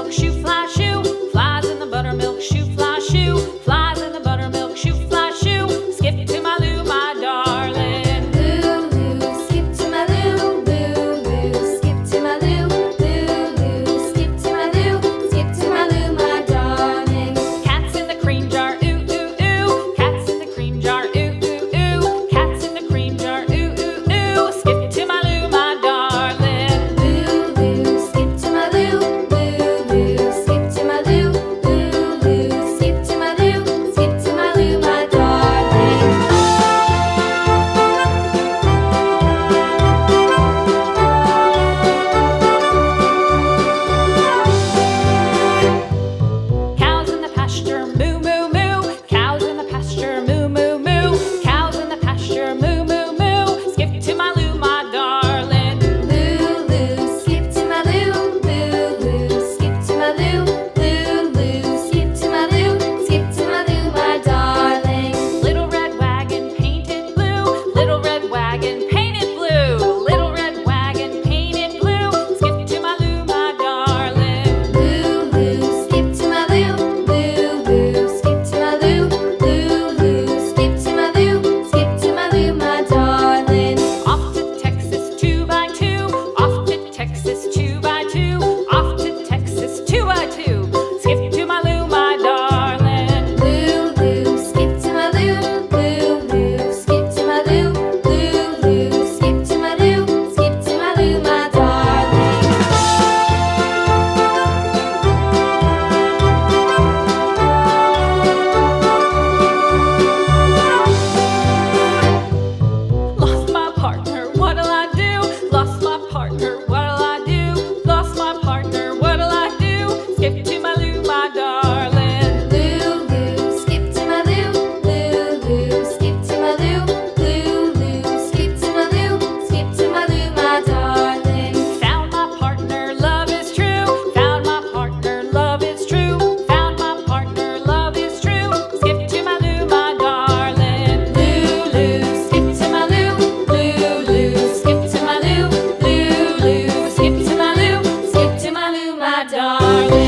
buttermilk shoe, fly shoe. Flies in the buttermilk shoe, fly shoe. Flies in the buttermilk shoe, fly shoe. Skip to my Lou, my darling. Lou, skip to my Lou, Lou, skip to my Lou, Lou, skip to my Lou, skip to my Lou, my darling. Cats in the cream jar, ooh, ooh, ooh. Cats in the cream jar, ooh, ooh, ooh. Cats in the cream jar, ooh, ooh, ooh. Skip to my Lou, my darling. Lou, skip to my Lou, Lou, skip to my Lou, Lou, skip to my Lou, skip to my Lou, my darling. Cows in the pasture, moo, moo, moo. Cows in the pasture, moo, moo, moo. Cows in the pasture, moo, moo, moo. Skip to my Lou, my darling. Lou, skip to my Lou, Lou, skip to my Lou, Lou, skip to my Lou, skip to my Lou, my darling. Little red wagon painted blue. Little red wagon painted blue. Little red wagon painted blue. Skip to my Lou, my darling. Lou, skip to my Lou, Lou, skip to my Lou, Lou, skip to my Lou, skip to my Lou, my darling. Off to Texas 2x2. Off to Texas 2x2. Off to Texas 2x2. Skip to my Lou, my darling. Lou, skip to my Lou, Lou, skip to my Lou, Lou, skip to my Lou, skip to my Lou, my darling. Lost my partner, what'll I do? Lost my partner, what'll I do? Lost my partner, what'll I do? Skip to my Lou, my darling. Lou, skip to my Lou, Lou, skip to my Lou, Lou, skip to my Lou, skip to my Lou, my darling. Found my partner, love is true. Found my partner, love is true. Found my partner, love is true. Skip to my Lou, my darling. Lou, skip to my Lou, Lou, skip to my Lou, Lou, skip to my Lou, skip to my Lou, my darling.